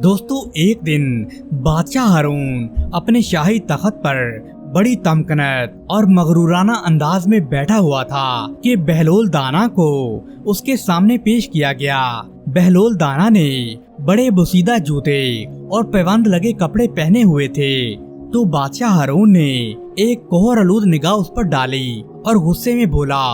दोस्तों एक दिन बादशाह हारून अपने शाही तख्त पर बड़ी तमकनत और मगरूराना अंदाज में बैठा हुआ था कि बहलोल दाना को उसके सामने पेश किया गया। बहलोल दाना ने बड़े बुसीदा जूते और पैबंद लगे कपड़े पहने हुए थे। तो बादशाह हारून ने एक कोहर आलूद निगाह उस पर डाली और गुस्से में बोला,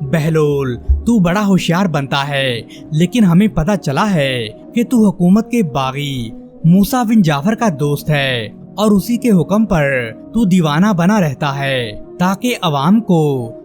बहलोल तू बड़ा होशियार बनता है, लेकिन हमें पता चला है कि तू हुकूमत के बागी मूसा बिन जाफर का दोस्त है और उसी के हुक्म पर तू दीवाना बना रहता है ताकि अवाम को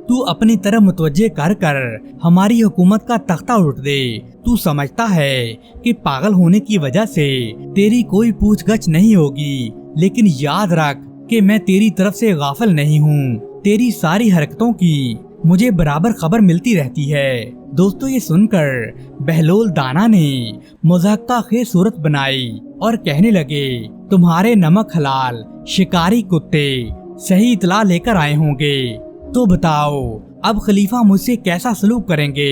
तू अपनी तरफ मुतवज्जे कर कर हमारी हुकूमत का तख्ता उल्ट दे। तू समझता है कि पागल होने की वजह से तेरी कोई पूछगछ नहीं होगी, लेकिन याद रख कि मैं तेरी तरफ से गाफिल नहीं हूँ। तेरी सारी हरकतों की मुझे बराबर खबर मिलती रहती है। दोस्तों ये सुनकर बहलोल दाना ने मज़ाक़ खेज सूरत बनाई और कहने लगे, तुम्हारे नमक हलाल शिकारी कुत्ते सही इतला लेकर आए होंगे, तो बताओ अब खलीफा मुझसे कैसा सलूक करेंगे।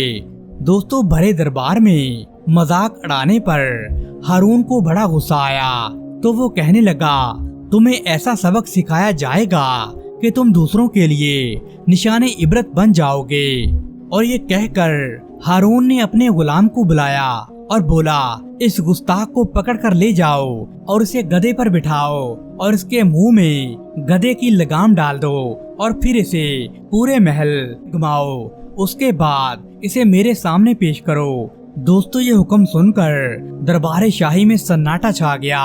दोस्तों भरे दरबार में मजाक उड़ाने पर हारून को बड़ा गुस्सा आया, तो वो कहने लगा, तुम्हें ऐसा सबक सिखाया जाएगा कि तुम दूसरों के लिए निशाने इबरत बन जाओगे। और ये कहकर हारून ने अपने गुलाम को बुलाया और बोला, इस गुस्ताख को पकड़ कर ले जाओ और इसे गधे पर बिठाओ और इसके मुंह में गधे की लगाम डाल दो और फिर इसे पूरे महल घुमाओ। उसके बाद इसे मेरे सामने पेश करो। दोस्तों ये हुक्म सुनकर दरबार शाही में सन्नाटा छा गया।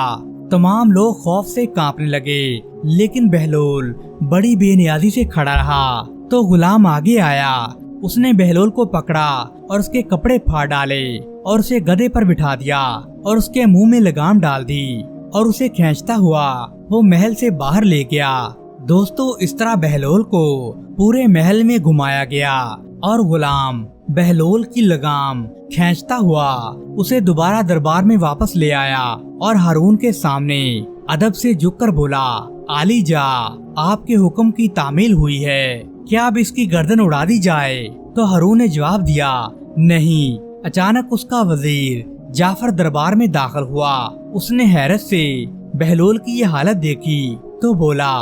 तमाम लोग खौफ से कांपने लगे, लेकिन बहलोल बड़ी बेनियाजी से खड़ा रहा। तो गुलाम आगे आया, उसने बहलोल को पकड़ा और उसके कपड़े फाड़ डाले और उसे गधे पर बिठा दिया और उसके मुंह में लगाम डाल दी और उसे खींचता हुआ वो महल से बाहर ले गया। दोस्तों इस तरह बहलोल को पूरे महल में घुमाया गया और गुलाम बहलोल की लगाम खींचता हुआ उसे दोबारा दरबार में वापस ले आया और हारून के सामने अदब से झुककर बोला, आली जा, आपके हुक्म की तामील हुई है, क्या अब इसकी गर्दन उड़ा दी जाए। तो हारून ने जवाब दिया, नहीं। अचानक उसका वजीर जाफर दरबार में दाखिल हुआ। उसने हैरत से बहलोल की ये हालत देखी तो बोला,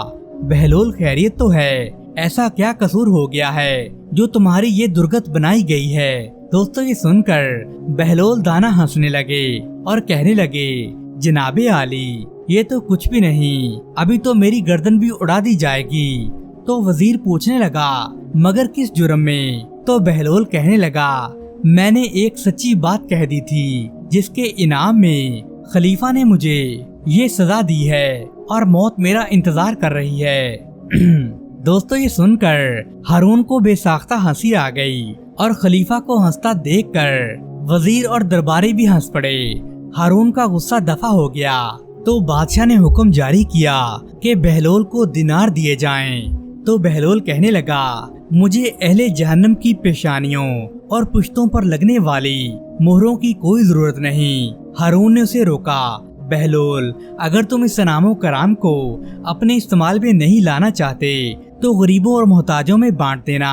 बहलोल खैरियत तो है, ऐसा क्या कसूर हो गया है जो तुम्हारी ये दुर्गत बनाई गई है। दोस्तों ये सुनकर बहलोल दाना हंसने लगे और कहने लगे, जनाबे आली ये तो कुछ भी नहीं, अभी तो मेरी गर्दन भी उड़ा दी जाएगी। तो वजीर पूछने लगा, मगर किस जुर्म में। तो बहलोल कहने लगा, मैंने एक सच्ची बात कह दी थी जिसके इनाम में खलीफा ने मुझे ये सजा दी है और मौत मेरा इंतजार कर रही है। दोस्तों ये सुनकर हारून को बेसाख्ता हंसी आ गई और खलीफा को हंसता देखकर वजीर और दरबारी भी हंस पड़े। हारून का गुस्सा दफा हो गया तो बादशाह ने हुक्म जारी किया कि बहलोल को दिनार दिए जाएं। तो बहलोल कहने लगा, मुझे अहले जहन्नम की पेशानियों और पुश्तों पर लगने वाली मोहरों की कोई जरूरत नहीं। हारून ने उसे रोका, बहलोल अगर तुम इस सनामो कराम को अपने इस्तेमाल में नहीं लाना चाहते तो गरीबों और मोहताजों में बांट देना,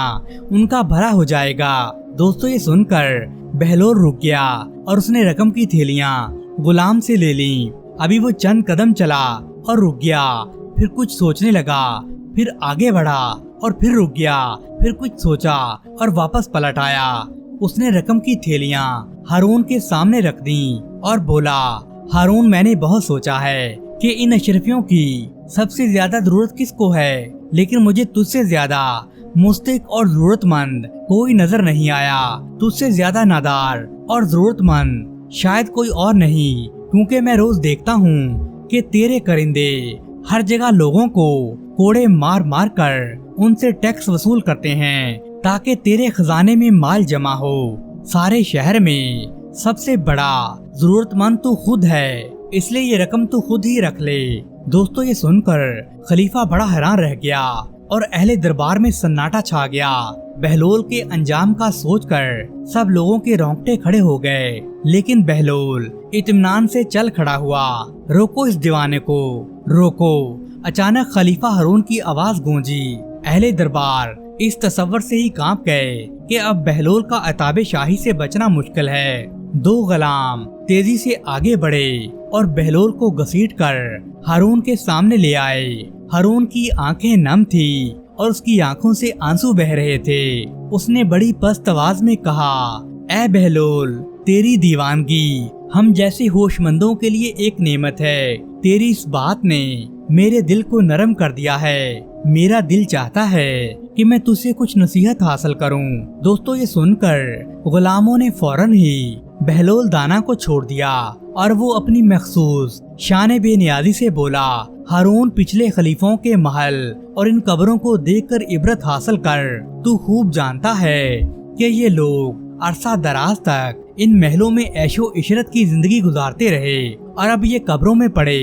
उनका भला हो जाएगा। दोस्तों ये सुनकर बहलोल रुक गया और उसने रकम की थैलियां गुलाम से ले ली। अभी वो चंद कदम चला और रुक गया, फिर कुछ सोचने लगा, फिर आगे बढ़ा और फिर रुक गया, फिर कुछ सोचा और वापस पलट आया। उसने रकम की थैलियां हारून के सामने रख दी और बोला, हारून मैंने बहुत सोचा है कि इन अशरफियों की सबसे ज्यादा जरूरत किसको है, लेकिन मुझे तुझसे ज्यादा मुस्तहिक और जरूरतमंद कोई नजर नहीं आया। तुझसे ज्यादा नादार और जरूरतमंद शायद कोई और नहीं, क्योंकि मैं रोज देखता हूँ कि तेरे करिंदे हर जगह लोगों को कोड़े मार मार कर उनसे टैक्स वसूल करते हैं ताकि तेरे खजाने में माल जमा हो। सारे शहर में सबसे बड़ा जरूरतमंद तू खुद है, इसलिए ये रकम तू खुद ही रख ले। दोस्तों ये सुनकर खलीफा बड़ा हैरान रह गया और अहले दरबार में सन्नाटा छा गया। बहलोल के अंजाम का सोचकर सब लोगों के रोंगटे खड़े हो गए, लेकिन बहलोल इत्मीनान से चल खड़ा हुआ। रोको इस दीवाने को, रोको। अचानक खलीफा हारून की आवाज गूंजी। अहले दरबार इस तसव्वुर से ही कांप गए कि अब बहलोल का अताबे शाही से बचना मुश्किल है। दो गुलाम तेजी से आगे बढ़े और बहलोल को घसीटकर हारून के सामने ले आए। हारून की आंखें नम थी और उसकी आंखों से आंसू बह रहे थे। उसने बड़ी पस्त आवाज में कहा, ऐ बहलोल, तेरी दीवानगी हम जैसे होशमंदों के लिए एक नेमत है। तेरी इस बात ने मेरे दिल को नरम कर दिया है। मेरा दिल चाहता है कि मैं तुझसे कुछ नसीहत हासिल करूं। दोस्तों, ये सुनकर गुलामों ने फौरन ही बहलोल दाना को छोड़ दिया और वो अपनी मखसूस शान बेनियाजी से बोला, हारून, पिछले खलीफों के महल और इन कब्रों को देखकर इबरत हासिल कर। तू खूब जानता है कि ये लोग अरसा दराज तक इन महलों में ऐशो इशरत की जिंदगी गुजारते रहे और अब ये कब्रों में पड़े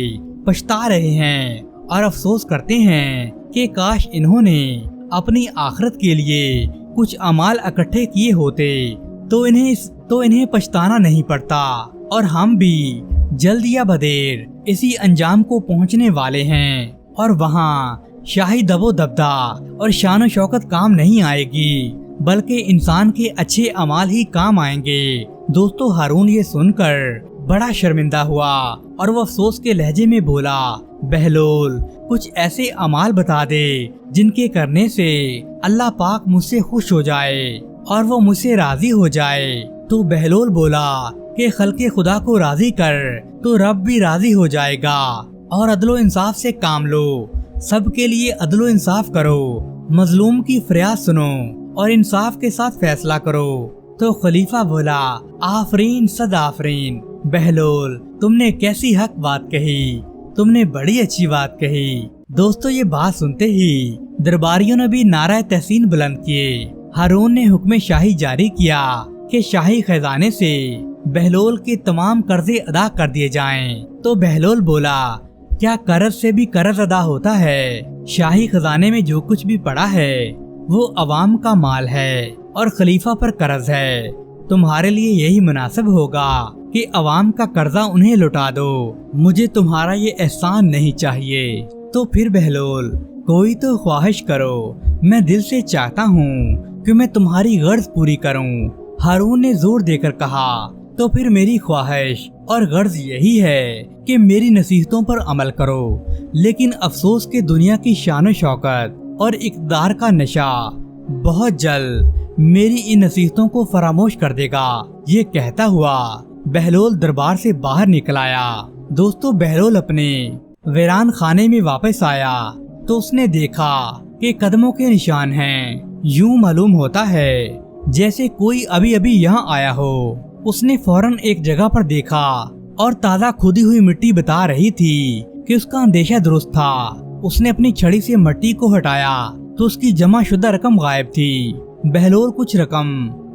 पछता रहे हैं और अफसोस करते हैं कि काश इन्होंने अपनी आखिरत के लिए कुछ अमाल इकट्ठे किए होते तो इन्हें पछताना नहीं पड़ता। और हम भी जल्द या बदेर इसी अंजाम को पहुंचने वाले हैं और वहाँ शाही दबो दबदा और शान शौकत काम नहीं आएगी, बल्कि इंसान के अच्छे अमाल ही काम आएंगे। दोस्तों, हारून ये सुनकर बड़ा शर्मिंदा हुआ और वो अफसोस के लहजे में बोला, बहलोल, कुछ ऐसे अमाल बता दे जिनके करने से अल्लाह पाक मुझसे खुश हो जाए और वो मुझसे राजी हो जाए। तो बहलोल बोला कि खल्के खुदा को राजी कर तो रब भी राजी हो जाएगा और अदलो इंसाफ से काम लो। सबके लिए अदलो इंसाफ करो, मजलूम की फरियाद सुनो और इंसाफ के साथ फैसला करो। तो खलीफा बोला, आफरीन सद आफरीन, बहलोल, तुमने कैसी हक बात कही, तुमने बड़ी अच्छी बात कही। दोस्तों, ये बात सुनते ही दरबारियों ने भी नारा तहसीन बुलंद किए। हारून ने हुक्म शाही जारी किया कि शाही खजाने से बहलोल के तमाम कर्जे अदा कर दिए जाएं। तो बहलोल बोला, क्या कर्ज से भी कर्ज अदा होता है? शाही खजाने में जो कुछ भी पड़ा है वो अवाम का माल है और खलीफा पर कर्ज है। तुम्हारे लिए यही मुनासिब होगा कि अवाम का कर्जा उन्हें लौटा दो। मुझे तुम्हारा ये एहसान नहीं चाहिए। तो फिर बहलोल, कोई तो ख्वाहिश करो, मैं दिल से चाहता हूँ कि मैं तुम्हारी गर्ज पूरी करूँ। हारून ने जोर देकर कहा, तो फिर मेरी ख्वाहिश और गर्ज यही है कि मेरी नसीहतों पर अमल करो। लेकिन अफसोस कि दुनिया की शान शौकत और इक़्तिदार का नशा बहुत जल्द मेरी इन नसीहतों को फरामोश कर देगा। ये कहता हुआ बहलोल दरबार से बाहर निकल आया। दोस्तों, बहलोल अपने वीरान खाने में वापस आया तो उसने देखा कि कदमों के निशान हैं। यूं मालूम होता है जैसे कोई अभी अभी यहाँ आया हो। उसने फौरन एक जगह पर देखा और ताज़ा खुदी हुई मिट्टी बता रही थी कि उसका अंदेशा दुरुस्त था। उसने अपनी छड़ी से मिट्टी को हटाया तो उसकी जमा शुदा रकम गायब थी। बहलोल कुछ रकम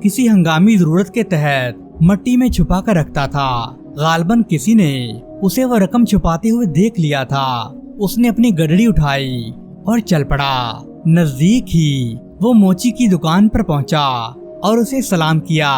किसी हंगामी जरूरत के तहत मिट्टी में छुपा कर रखता था। गालबन किसी ने उसे वह रकम छुपाते हुए देख लिया था। उसने अपनी गडड़ी उठाई और चल पड़ा। नजदीक ही वो मोची की दुकान पर पहुंचा और उसे सलाम किया।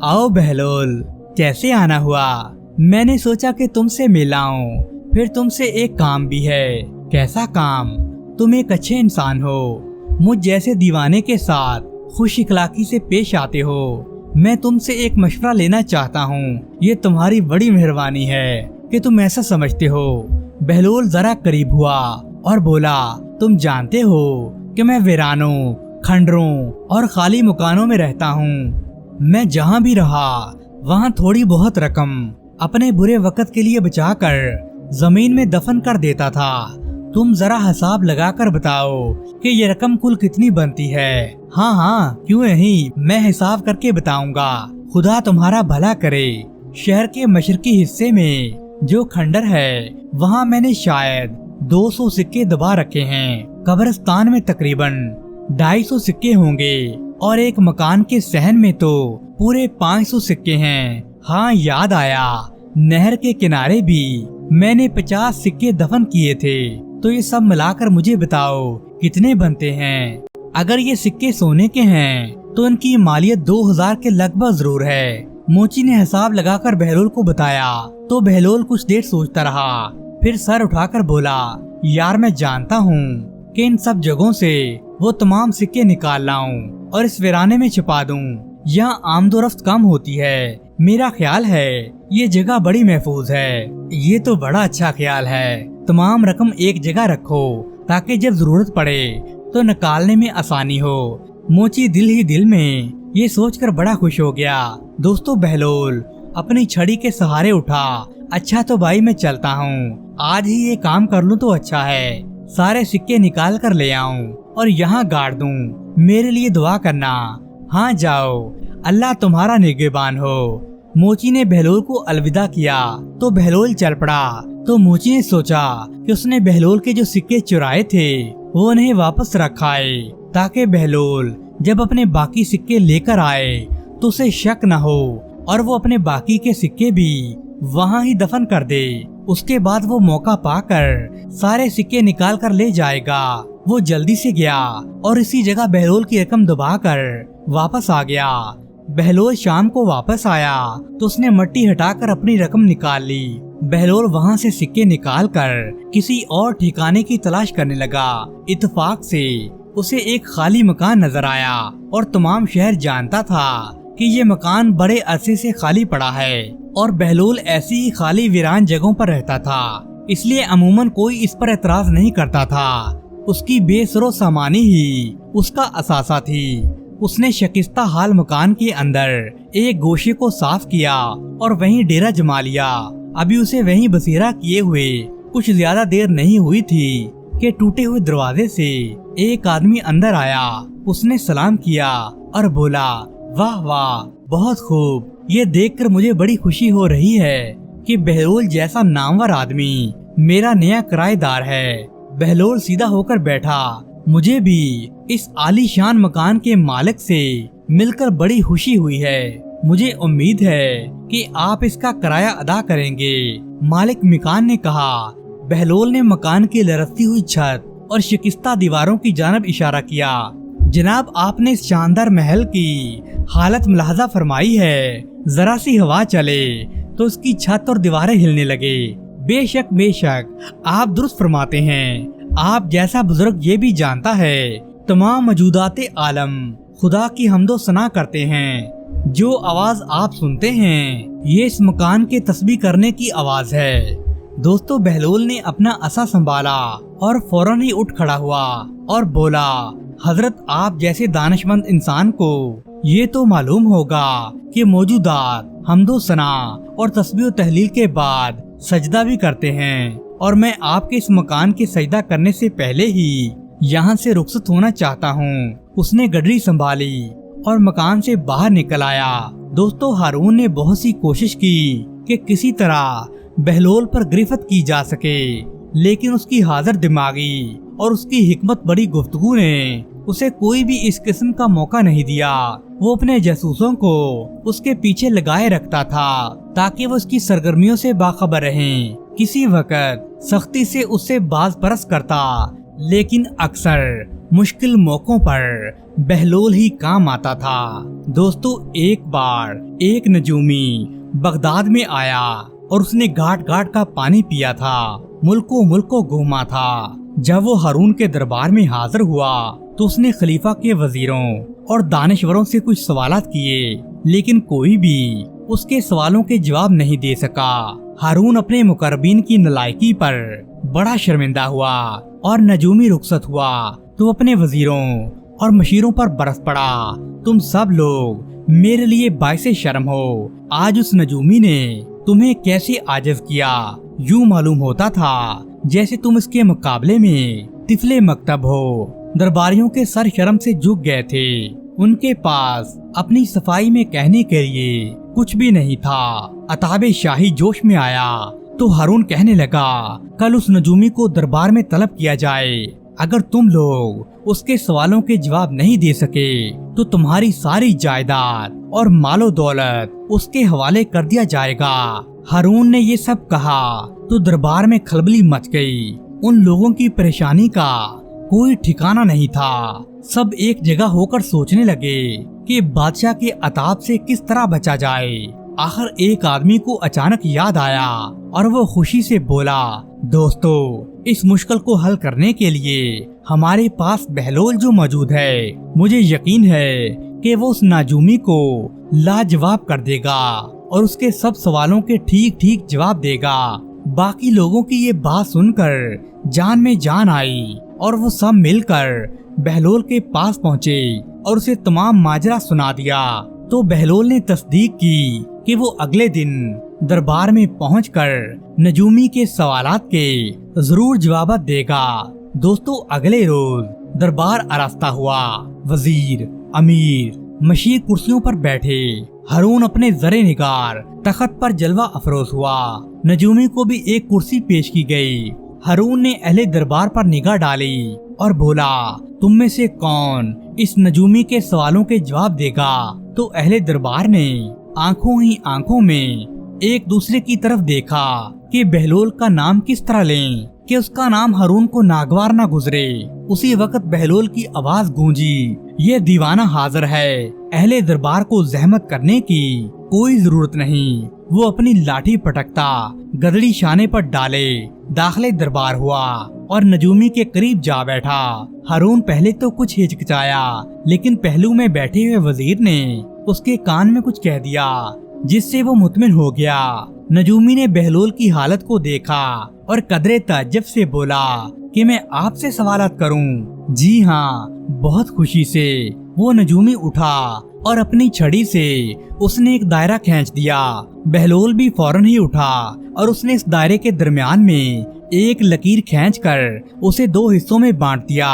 आओ बहलोल, कैसे आना हुआ? मैंने सोचा कि तुमसे मिलाऊं। फिर तुमसे एक काम भी है। कैसा काम? तुम एक अच्छे इंसान हो, मुझ जैसे दीवाने के साथ खुश इखलाकी से पेश आते हो। मैं तुमसे एक मशवरा लेना चाहता हूँ। ये तुम्हारी बड़ी मेहरबानी है कि तुम ऐसा समझते हो। बहलोल जरा करीब हुआ और बोला, तुम जानते हो कि मैं वीरानों, खंडरों और खाली मकानों में रहता हूँ। मैं जहाँ भी रहा वहाँ थोड़ी बहुत रकम अपने बुरे वक्त के लिए बचाकर जमीन में दफन कर देता था। तुम जरा हिसाब लगाकर बताओ कि ये रकम कुल कितनी बनती है। हाँ हाँ, क्यों नहीं, मैं हिसाब करके बताऊंगा। खुदा तुम्हारा भला करे। शहर के मशरकी हिस्से में जो खंडर है वहाँ मैंने शायद 200 सिक्के दबा रखे हैं। कब्रिस्तान में तकरीबन 250 सिक्के होंगे और एक मकान के सहन में तो पूरे 500 सिक्के हैं। हाँ, याद आया, नहर के किनारे भी मैंने 50 सिक्के दफन किए थे। तो ये सब मिलाकर मुझे बताओ कितने बनते हैं। अगर ये सिक्के सोने के हैं तो इनकी मालियत 2000 के लगभग जरूर है। मोची ने हिसाब लगाकर बहलोल को बताया तो बहलोल कुछ देर सोचता रहा, फिर सर उठाकर बोला, यार मैं जानता हूँ कि इन सब जगहों से वो तमाम सिक्के निकाल लाऊं और इस वीराने में छुपा दूं। यहाँ आमदोरफ्त कम होती है, मेरा ख्याल है ये जगह बड़ी महफूज है। ये तो बड़ा अच्छा ख्याल है। तमाम रकम एक जगह रखो ताकि जब जरूरत पड़े तो निकालने में आसानी हो। मोची दिल ही दिल में ये सोचकर बड़ा खुश हो गया। दोस्तों बहलोल अपनी छड़ी के सहारे उठा। अच्छा तो भाई मैं चलता हूँ, आज ही ये काम कर लूँ तो अच्छा है। सारे सिक्के निकाल कर ले आऊं और यहाँ गाड़ दूं। मेरे लिए दुआ करना। हाँ जाओ, अल्लाह तुम्हारा निगहबान हो। मोची ने बहलोल को अलविदा किया तो बहलोल चल पड़ा। तो मोची ने सोचा कि उसने बहलोल के जो सिक्के चुराए थे वो उन्हें वापस रखाए ताकि बहलोल जब अपने बाकी सिक्के लेकर आए तो उसे शक न हो और वो अपने बाकी के सिक्के भी वहाँ ही दफन कर दे। उसके बाद वो मौका पाकर सारे सिक्के निकाल कर ले जाएगा। वो जल्दी से गया और इसी जगह बहलोल की रकम दबाकर वापस आ गया। बहलोल शाम को वापस आया तो उसने मट्टी हटाकर अपनी रकम निकाल ली। बहलोल वहाँ से सिक्के निकालकर किसी और ठिकाने की तलाश करने लगा। इत्तेफाक से उसे एक खाली मकान नजर आया और तमाम शहर जानता था कि ये मकान बड़े अरसे से खाली पड़ा है और बहलोल ऐसी ही खाली वीरान जगहों पर रहता था, इसलिए अमूमन कोई इस पर एतराज नहीं करता था। उसकी बेसरो सामानी ही उसका असासा थी। उसने शकिस्ता हाल मकान के अंदर एक गोशे को साफ किया और वहीं डेरा जमा लिया। अभी उसे वहीं बसेरा किए हुए कुछ ज्यादा देर नहीं हुई थी कि टूटे हुए दरवाजे से एक आदमी अंदर आया। उसने सलाम किया और बोला, वाह वाह, बहुत खूब। ये देखकर मुझे बड़ी खुशी हो रही है कि बहलोल जैसा नामवर आदमी मेरा नया किराएदार है। बहलोल सीधा होकर बैठा। मुझे भी इस आलीशान मकान के मालिक से मिलकर बड़ी खुशी हुई है। मुझे उम्मीद है कि आप इसका किराया अदा करेंगे। मालिक मकान ने कहा। बहलोल ने मकान की लरसती हुई छत और शिकस्ता दीवारों की जानब इशारा किया। जनाब, आपने इस शानदार महल की हालत मुलाहजा फरमाई है। जरा सी हवा चले तो उसकी छत और दीवारें हिलने लगे। बेशक बेशक, आप दुरुस्त फरमाते हैं। आप जैसा बुजुर्ग ये भी जानता है, तमाम मौजूदाते आलम खुदा की हम्दो सना करते हैं। जो आवाज आप सुनते हैं ये इस मकान के तस्बीह करने की आवाज है। दोस्तों, बहलोल ने अपना असा संभाला और फौरन ही उठ खड़ा हुआ और बोला, हजरत, आप जैसे दानिशमंद इंसान को ये तो मालूम होगा कि मौजूदात हम्दो सना और तस्बीह तहलील के बाद सजदा भी करते हैं और मैं आपके इस मकान के सजदा करने से पहले ही यहाँ से रुखसत होना चाहता हूँ। उसने गडरी संभाली और मकान से बाहर निकल आया। दोस्तों, हारून ने बहुत सी कोशिश की कि किसी तरह बहलोल पर गिरफ्त की जा सके, लेकिन उसकी हाजिर दिमागी और उसकी हिकमत बड़ी गुफ्तगू ने उसे कोई भी इस किस्म का मौका नहीं दिया। वो अपने जासूसों को उसके पीछे लगाए रखता था ताकि वो उसकी सरगर्मियों से बाखबर रहें। किसी वक्त सख्ती से उससे बाज परस करता, लेकिन अक्सर मुश्किल मौकों पर बहलोल ही काम आता था। दोस्तों, एक बार एक नजूमी बगदाद में आया और उसने घाट घाट का पानी पिया था, मुल्को घूमा था। जब वो हारून के दरबार में हाजिर हुआ तो उसने खलीफा के वजीरों और दानिशवरों से कुछ सवालात किए, लेकिन कोई भी उसके सवालों के जवाब नहीं दे सका। हारून अपने मुकर्रबीन की नलायकी पर बड़ा शर्मिंदा हुआ और नजूमी रुखसत हुआ तो अपने वजीरों और मशीरों पर बरस पड़ा। तुम सब लोग मेरे लिए बाइसे शर्म हो। आज उस नजूमी ने तुम्हें कैसे आजिज किया। यूं मालूम होता था जैसे तुम इसके मुकाबले में तिफले मकतब हो। दरबारियों के सर शर्म से झुक गए थे। उनके पास अपनी सफाई में कहने के लिए कुछ भी नहीं था। अताबे शाही जोश में आया तो हारून कहने लगा, कल उस नजूमी को दरबार में तलब किया जाए। अगर तुम लोग उसके सवालों के जवाब नहीं दे सके तो तुम्हारी सारी जायदाद और मालो दौलत उसके हवाले कर दिया जाएगा। हारून ने ये सब कहा तो दरबार में खलबली मच गई। उन लोगों की परेशानी का कोई ठिकाना नहीं था। सब एक जगह होकर सोचने लगे कि बादशाह के अताब से किस तरह बचा जाए। आखिर एक आदमी को अचानक याद आया और वो खुशी से बोला, दोस्तों, इस मुश्किल को हल करने के लिए हमारे पास बहलोल जो मौजूद है, मुझे यकीन है कि वो उस नाजूमी को लाजवाब कर देगा और उसके सब सवालों के ठीक ठीक जवाब देगा। बाकी लोगों की ये बात सुनकर जान में जान आई और वो सब मिलकर बहलोल के पास पहुँचे और उसे तमाम माजरा सुना दिया। तो बहलोल ने तस्दीक की कि वो अगले दिन दरबार में पहुंचकर नजूमी के सवालात के जरूर जवाब देगा। दोस्तों, अगले रोज दरबार आरास्ता हुआ। वजीर, अमीर, मशीर कुर्सियों पर बैठे। हारून अपने जरे निगार तख्त पर जलवा अफरोज हुआ। नजूमी को भी एक कुर्सी पेश की गई। हारून ने अहले दरबार पर निगाह डाली और बोला, तुम में से कौन इस नजूमी के सवालों के जवाब देगा? तो अहले दरबार ने आंखों ही आंखों में एक दूसरे की तरफ देखा कि बहलोल का नाम किस तरह लें कि उसका नाम हारून को नागवार न गुजरे। उसी वक्त बहलोल की आवाज गूंजी, ये दीवाना हाजिर है, अहले दरबार को जहमत करने की कोई जरूरत नहीं। वो अपनी लाठी पटकता गदड़ी शाने पर डाले दाखिले दरबार हुआ और नजूमी के करीब जा बैठा। हारून पहले तो कुछ हिचकिचाया, लेकिन पहलू में बैठे हुए वजीर ने उसके कान में कुछ कह दिया जिससे वो मुतमिन हो गया। नजूमी ने बहलोल की हालत को देखा और कदरे ताज्जुब से बोला कि मैं आपसे सवालत करूं? जी हाँ, बहुत खुशी से वो नजूमी उठा और अपनी छड़ी से उसने एक दायरा खींच दिया। बहलोल भी फौरन ही उठा और उसने इस दायरे के दरमियान में एक लकीर खींचकर उसे दो हिस्सों में बांट दिया।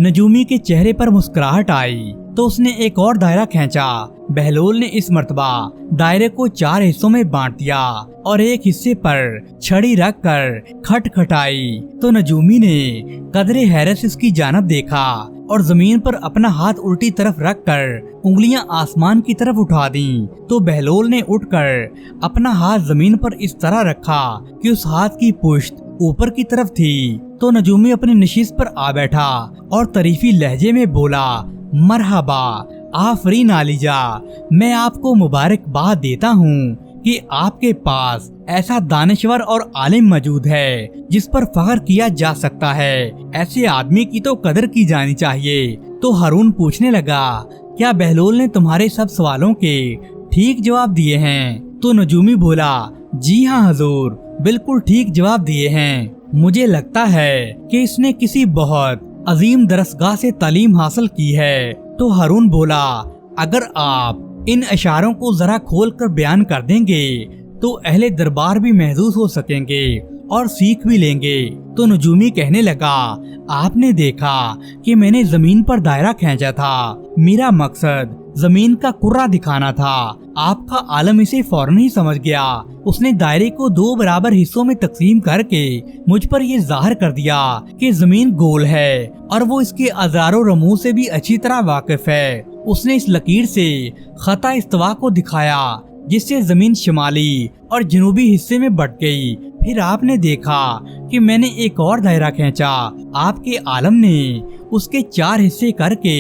नजूमी के चेहरे पर मुस्कुराहट आई तो उसने एक और दायरा खींचा। बहलोल ने इस मर्तबा दायरे को 4 हिस्सों में बांट दिया और एक हिस्से पर छड़ी रखकर खटखटाई तो नजूमी ने कदरे हैरत से उसकी जानब देखा और जमीन पर अपना हाथ उल्टी तरफ रखकर उंगलियां आसमान की तरफ उठा दी। तो बहलोल ने उठकर अपना हाथ जमीन पर इस तरह रखा कि उस हाथ की पुश्त ऊपर की तरफ थी। तो नजूमी अपनी नशिस्त पर आ बैठा और तरीफी लहजे में बोला, मरहबा, आफरीन आलिजा, मैं आपको मुबारकबाद देता हूँ कि आपके पास ऐसा दानिश्वर और आलिम मौजूद है जिस पर फख्र किया जा सकता है। ऐसे आदमी की तो कदर की जानी चाहिए। तो हारून पूछने लगा, क्या बहलोल ने तुम्हारे सब सवालों के ठीक जवाब दिए हैं? तो नजूमी बोला, जी हाँ हुजूर, बिल्कुल ठीक जवाब दिए हैं। मुझे लगता है कि इसने किसी बहुत अजीम दरसगाह से तालीम हासिल की है। तो हारून बोला, अगर आप इन इशारों को जरा खोल कर बयान कर देंगे तो अहले दरबार भी महसूस हो सकेंगे और सीख भी लेंगे। तो नजूमी कहने लगा, आपने देखा कि मैंने जमीन पर दायरा खींचा था। मेरा मकसद जमीन का कुर्रा दिखाना था। आपका आलम इसे फौरन ही समझ गया। उसने दायरे को 2 बराबर हिस्सों में तकसीम करके मुझ पर ये जाहिर कर दिया कि जमीन गोल है और वो इसके अज़ारो रमूज से भी अच्छी तरह वाकिफ है। उसने इस लकीर से खता इस्तवा को दिखाया जिससे जमीन शिमाली और जनूबी हिस्से में बट गई। फिर आपने देखा कि मैंने एक और दायरा खींचा। आपके आलम ने उसके 4 हिस्से करके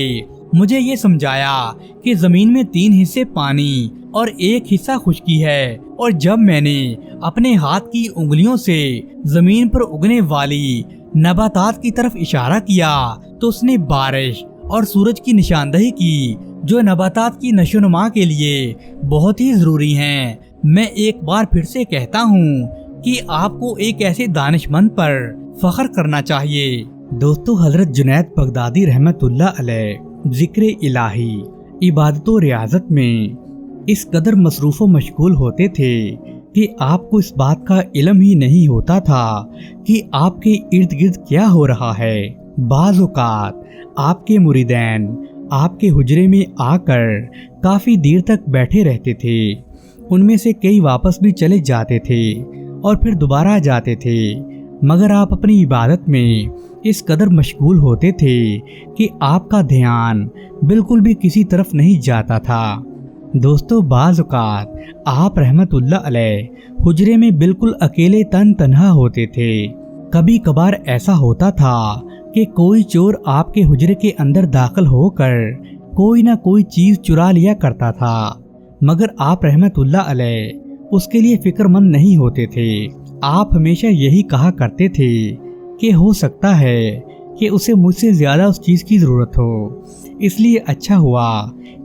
मुझे ये समझाया कि जमीन में 3 हिस्से पानी और 1 हिस्सा खुश्की है। और जब मैंने अपने हाथ की उंगलियों से जमीन पर उगने वाली नबातात की तरफ इशारा किया तो उसने बारिश और सूरज की निशानदही की जो नबातात की नशोनुमा के लिए बहुत ही जरूरी हैं। मैं एक बार फिर से कहता हूँ कि आपको एक ऐसे दानिशमंद पर फख्र करना चाहिए। दोस्तों, हजरत जुनैद बगदादी रहमतुल्लाह अलैह जिक्र इलाही, इबादत व रियाजत में इस कदर मसरूफ़ व मशगूल होते थे कि आपको इस बात का इल्म ही नहीं होता था कि आपके इर्द गिर्द क्या हो रहा है। बाज़ औक़ात आपके मुरीदैन आपके हुजरे में आकर काफ़ी देर तक बैठे रहते थे। उनमें से कई वापस भी चले जाते थे और फिर दोबारा आ जाते थे, मगर आप अपनी इबादत में इस कदर मशगूल होते थे कि आपका ध्यान बिल्कुल भी किसी तरफ नहीं जाता था। दोस्तों, बाज़ औक़ात आप रहमतुल्लाह अलैह हुजरे में बिल्कुल अकेले तन तन्हा होते थे। कभी कभार ऐसा होता था कि कोई चोर आपके हुजरे के अंदर दाखिल होकर कोई ना कोई चीज चुरा लिया करता था, मगर आप रहमतुल्लाह अलैह उसके लिए फिक्रमंद नहीं होते थे। आप हमेशा यही कहा करते थे कि हो सकता है कि उसे मुझसे ज्यादा उस चीज की जरूरत हो, इसलिए अच्छा हुआ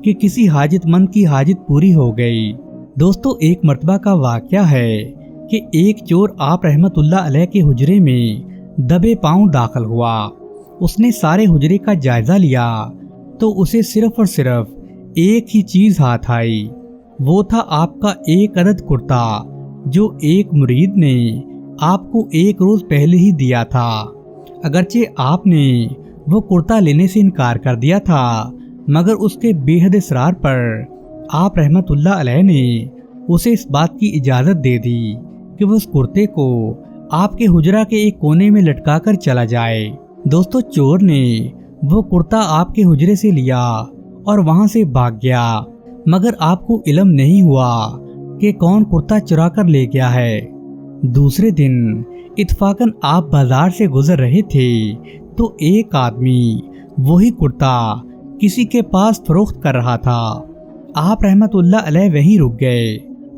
कि किसी हाजतमंद की हाजत पूरी हो गई। दोस्तों, एक मर्तबा का वाक़या है कि एक चोर आप रहमतुल्लाह अलैह के हुजरे में दबे पांव दाखिल हुआ। उसने सारे हुजरे का जायजा लिया तो उसे सिर्फ और सिर्फ एक ही चीज हाथ आई। वो था आपका एक अदद कुर्ता जो एक मुरीद ने आपको एक रोज पहले ही दिया था। अगरचे आपने वो कुर्ता लेने से इनकार कर दिया था, मगर उसके बेहद इसरार पर आप रहमतुल्लाह अलैह ने उसे इस बात की इजाजत दे दी कि वह उस कुर्ते को आपके हुजरा के एक कोने में लटका कर चला जाए। दोस्तों, चोर ने वो कुर्ता आपके हुजरे से लिया और वहां से भाग गया, मगर आपको इल्म नहीं हुआ कि कौन कुर्ता चुरा कर ले गया है। दूसरे दिन इत्फाकन आप बाजार से गुजर रहे थे तो एक आदमी वही कुर्ता किसी के पास फरोख्त कर रहा था। आप रहमतुल्लाह अलैह वहीं रुक गए।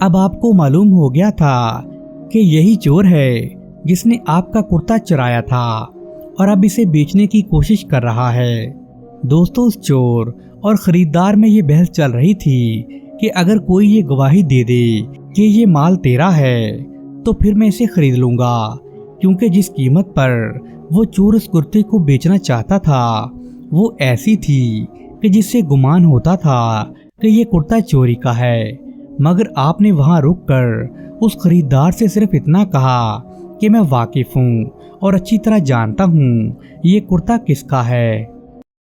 अब आपको मालूम हो गया था कि यही चोर है जिसने आपका कुर्ता चुराया था और अब इसे बेचने की कोशिश कर रहा है। दोस्तों, उस चोर और खरीदार में ये बहस चल रही थी कि अगर कोई ये गवाही दे दे कि ये माल तेरा है तो फिर मैं इसे खरीद लूंगा, क्योंकि जिस कीमत पर वो चोर उस कुर्ते को बेचना चाहता था वो ऐसी थी कि जिससे गुमान होता था कि ये कुर्ता चोरी का है। मगर आपने वहां रुककर उस खरीदार से सिर्फ इतना कहा कि मैं वाकिफ हूँ और अच्छी तरह जानता हूँ ये कुर्ता किसका है।